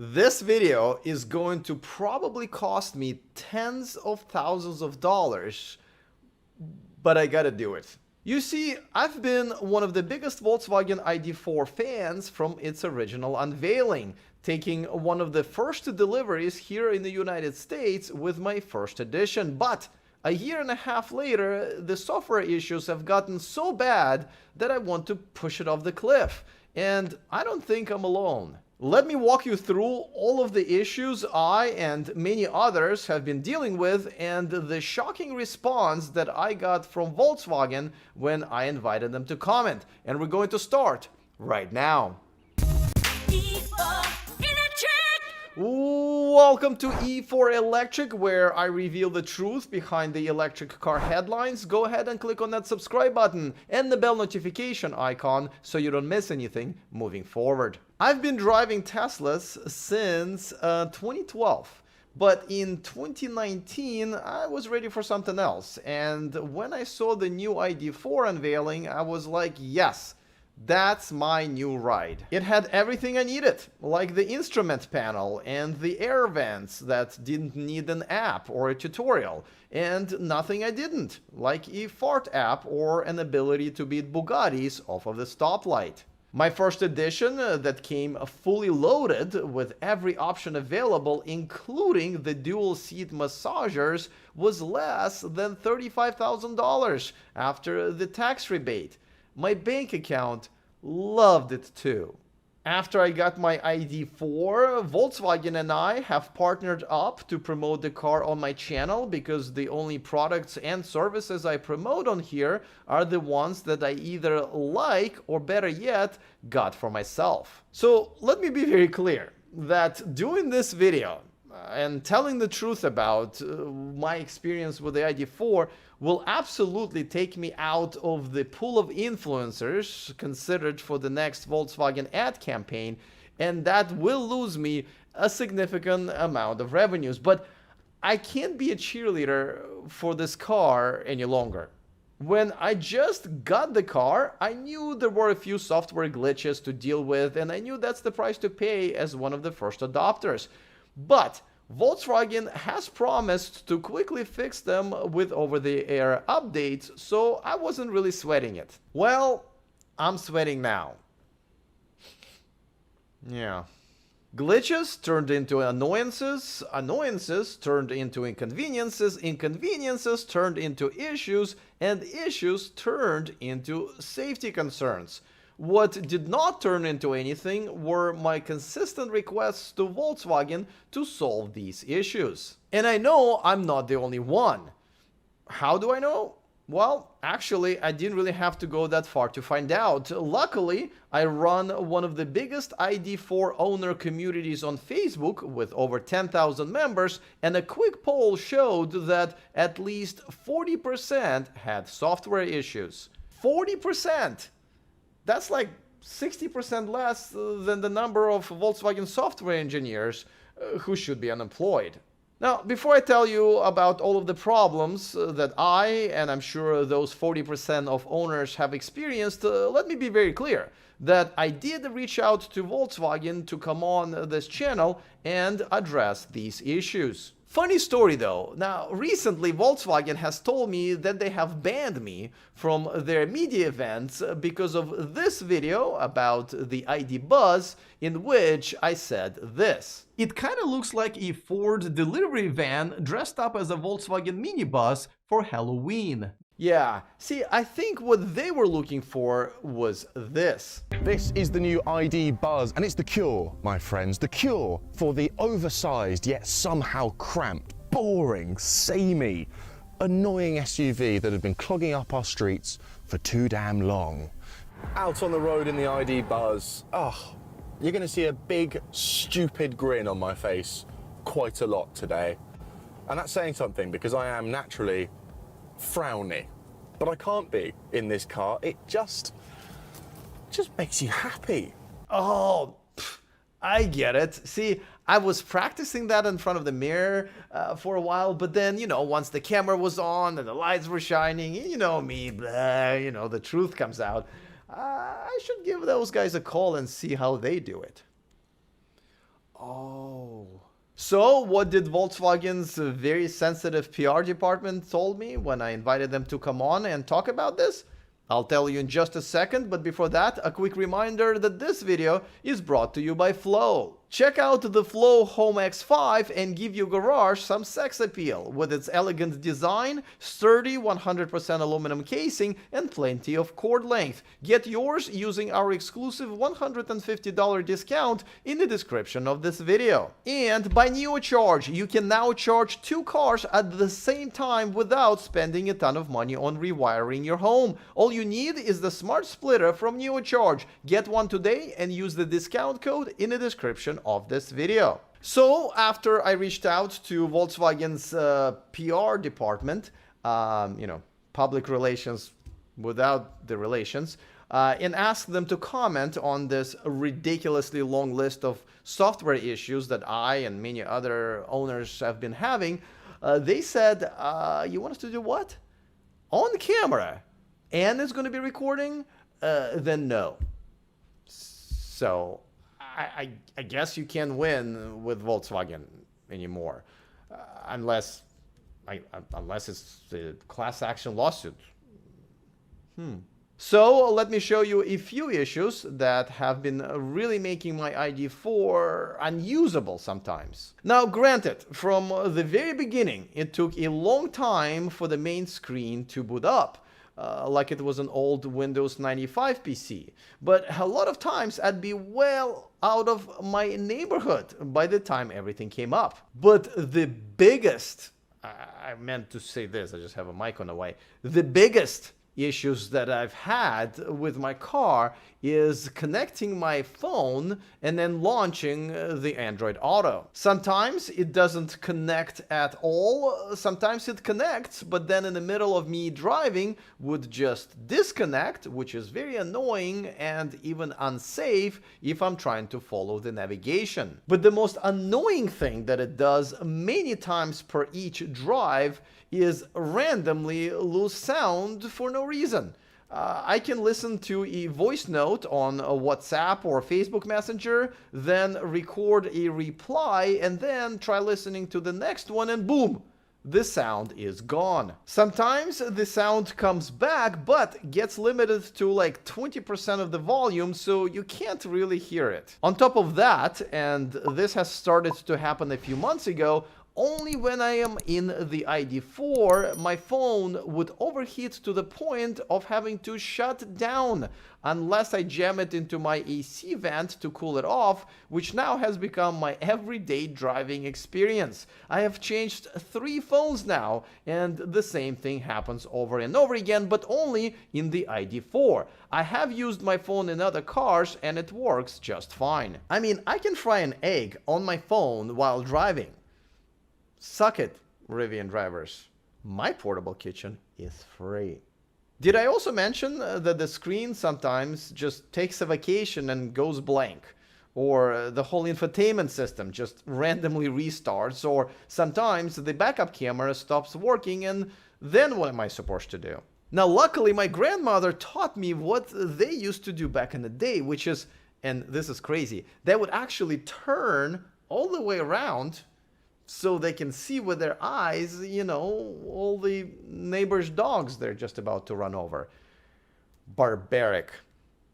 This video is going to probably cost me tens of thousands of dollars, but I gotta do it. You see, I've been one of the biggest Volkswagen ID4 fans from its original unveiling, taking one of the first deliveries here in the United States with my first edition, but a year and a half later, the software issues have gotten so bad that I want to push it off the cliff, and I don't think I'm alone. Let me walk you through all of the issues I and many others have been dealing with and the shocking response that I got from Volkswagen when I invited them to comment. And we're going to start right now. Welcome to E4 Electric, where I reveal the truth behind the electric car headlines. Go ahead and click on that subscribe button and the bell notification icon so you don't miss anything moving forward. I've been driving Teslas since 2012. But in 2019, I was ready for something else. And when I saw the new ID4 unveiling, I was like, yes, that's my new ride. It had everything I needed, like the instrument panel and the air vents that didn't need an app or a tutorial, and nothing I didn't, like a fart app or an ability to beat Bugattis off of the stoplight. My first edition that came fully loaded with every option available, including the dual seat massagers, was less than $35,000 after the tax rebate. My bank account loved it too. After I got my ID4, Volkswagen and I have partnered up to promote the car on my channel because the only products and services I promote on here are the ones that I either like or, better yet, got for myself. So let me be very clear that doing this video and telling the truth about my experience with the ID4 will absolutely take me out of the pool of influencers considered for the next Volkswagen ad campaign, and that will lose me a significant amount of revenues. But I can't be a cheerleader for this car any longer. When I just got the car, I knew there were a few software glitches to deal with, and I knew that's the price to pay as one of the first adopters. But Volkswagen has promised to quickly fix them with over-the-air updates, so I wasn't really sweating it. Well, I'm sweating now. Yeah. Glitches turned into annoyances, annoyances turned into inconveniences, inconveniences turned into issues, and issues turned into safety concerns. What did not turn into anything were my consistent requests to Volkswagen to solve these issues. And I know I'm not the only one. How do I know? Well, actually, I didn't really have to go that far to find out. Luckily, I run one of the biggest ID4 owner communities on Facebook with over 10,000 members, and a quick poll showed that at least 40% had software issues. 40%! That's like 60% less than the number of Volkswagen software engineers who should be unemployed. Now, before I tell you about all of the problems that I, and I'm sure those 40% of owners have experienced, let me be very clear that I did reach out to Volkswagen to come on this channel and address these issues. Funny story though. Now, recently Volkswagen has told me that they have banned me from their media events because of this video about the ID Buzz, in which I said this. It kind of looks like a Ford delivery van dressed up as a Volkswagen minibus for Halloween. Yeah, see, I think what they were looking for was this. This is the new ID Buzz, and it's the cure, my friends, the cure for the oversized yet somehow cramped, boring, samey, annoying SUV that have been clogging up our streets for too damn long. Out on the road in the ID Buzz, you're going to see a big, stupid grin on my face quite a lot today. And that's saying something because I am naturally frowny, but I can't be in this car. It just makes you happy. Oh, I get it. See, I was practicing that in front of the mirror for a while, but then, once the camera was on and the lights were shining, you know me, blah, the truth comes out. I should give those guys a call and see how they do it. Oh. So what did Volkswagen's very sensitive PR department told me when I invited them to come on and talk about this? I'll tell you in just a second, but before that, a quick reminder that this video is brought to you by Flow. Check out the Flow Home X5 and give your garage some sex appeal with its elegant design, sturdy 100% aluminum casing, and plenty of cord length. Get yours using our exclusive $150 discount in the description of this video. And by NeoCharge, you can now charge 2 cars at the same time without spending a ton of money on rewiring your home. All you need is the smart splitter from NeoCharge. Get one today and use the discount code in the description of this video. So after I reached out to Volkswagen's PR department, public relations without the relations, and asked them to comment on this ridiculously long list of software issues that I and many other owners have been having, they said, you want us to do what? On camera. And it's going to be recording? Then no. So I guess you can't win with Volkswagen anymore, unless it's a class action lawsuit. So let me show you a few issues that have been really making my ID4 unusable sometimes. Now granted, from the very beginning, it took a long time for the main screen to boot up. Like it was an old Windows 95 PC. But a lot of times I'd be well out of my neighborhood by the time everything came up. But the biggest, I meant to say this, I just have a mic on the way. The biggest issues that I've had with my car is connecting my phone and then launching the Android Auto. Sometimes it doesn't connect at all, sometimes it connects, but then in the middle of me driving would just disconnect, which is very annoying and even unsafe if I'm trying to follow the navigation. But the most annoying thing that it does many times per each drive is randomly lose sound for no reason. I can listen to a voice note on a WhatsApp or Facebook Messenger, then record a reply, and then try listening to the next one, and boom, the sound is gone. Sometimes the sound comes back, but gets limited to like 20% of the volume, so you can't really hear it. On top of that, and this has started to happen a few months ago, only when I am in the ID4, my phone would overheat to the point of having to shut down unless I jam it into my AC vent to cool it off, which now has become my everyday driving experience. I have changed 3 phones now, and the same thing happens over and over again, but only in the ID4. I have used my phone in other cars, and it works just fine. I mean, I can fry an egg on my phone while driving. Suck it, Rivian drivers. My portable kitchen is free. Did I also mention that the screen sometimes just takes a vacation and goes blank? Or the whole infotainment system just randomly restarts, or sometimes the backup camera stops working, and then what am I supposed to do? Now, luckily, my grandmother taught me what they used to do back in the day, which is, and this is crazy, they would actually turn all the way around so they can see with their eyes, all the neighbors' dogs they're just about to run over. Barbaric.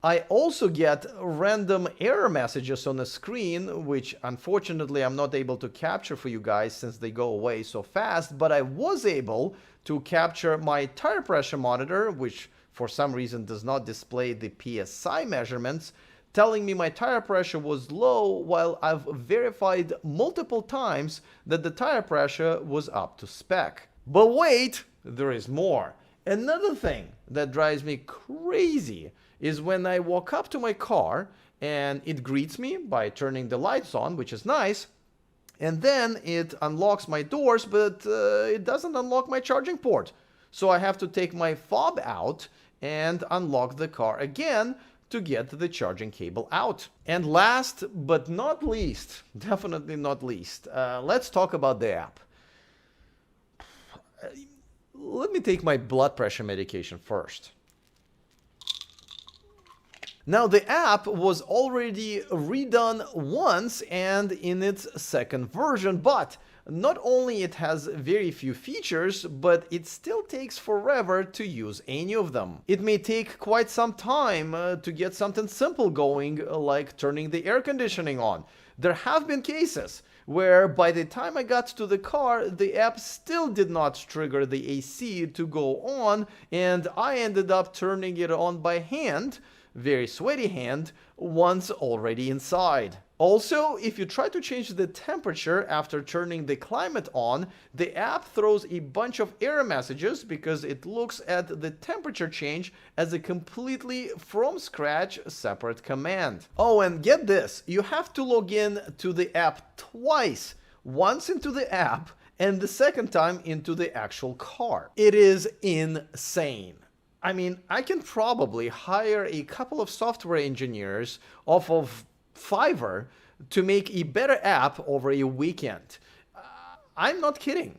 I also get random error messages on the screen, which unfortunately I'm not able to capture for you guys since they go away so fast, but I was able to capture my tire pressure monitor, which for some reason does not display the PSI measurements, telling me my tire pressure was low while I've verified multiple times that the tire pressure was up to spec. But wait, there is more. Another thing that drives me crazy is when I walk up to my car and it greets me by turning the lights on, which is nice, and then it unlocks my doors, but it doesn't unlock my charging port. So I have to take my fob out and unlock the car again to get the charging cable out. And last but not least, definitely not least, let's talk about the app. Let me take my blood pressure medication first. Now, the app was already redone once and in its second version, but not only it has very few features, but it still takes forever to use any of them. It may take quite some time to get something simple going, like turning the air conditioning on. There have been cases where by the time I got to the car, the app still did not trigger the AC to go on, and I ended up turning it on by hand, very sweaty hand, once already inside. Also, if you try to change the temperature after turning the climate on, the app throws a bunch of error messages because it looks at the temperature change as a completely from scratch separate command. Oh, and get this, you have to log in to the app twice, once into the app and the second time into the actual car. It is insane. I mean, I can probably hire a couple of software engineers off of Fiverr to make a better app over a weekend. I'm not kidding.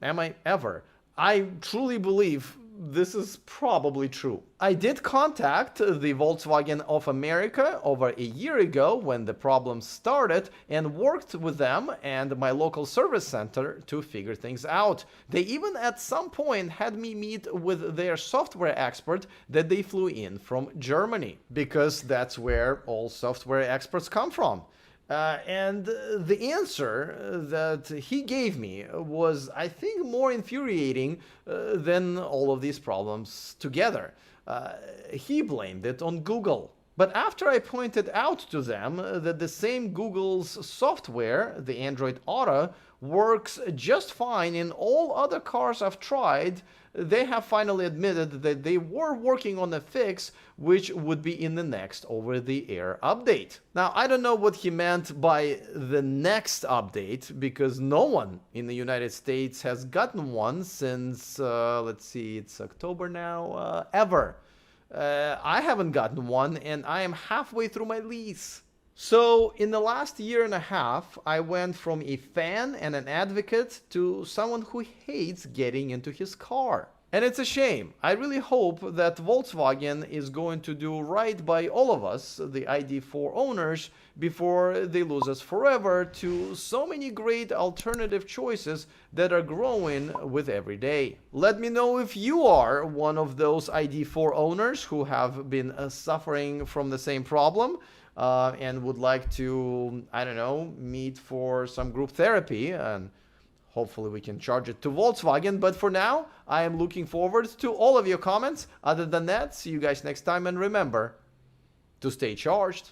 Am I ever? I truly believe this is probably true. I did contact the Volkswagen of America over a year ago when the problem started and worked with them and my local service center to figure things out. They even at some point had me meet with their software expert that they flew in from Germany, because that's where all software experts come from. And the answer that he gave me was, I think, more infuriating than all of these problems together. He blamed it on Google. But after I pointed out to them that the same Google's software, the Android Auto, works just fine in all other cars I've tried, they have finally admitted that they were working on a fix which would be in the next over-the-air update. Now, I don't know what he meant by the next update, because no one in the United States has gotten one since, let's see, it's October now, ever. I haven't gotten one, and I am halfway through my lease. So, in the last year and a half, I went from a fan and an advocate to someone who hates getting into his car. And it's a shame. I really hope that Volkswagen is going to do right by all of us, the ID4 owners, before they lose us forever to so many great alternative choices that are growing with every day. Let me know if you are one of those ID4 owners who have been suffering from the same problem. And would like to, I don't know, meet for some group therapy, and hopefully we can charge it to Volkswagen. But for now, I am looking forward to all of your comments. Other than that, see you guys next time, and remember to stay charged.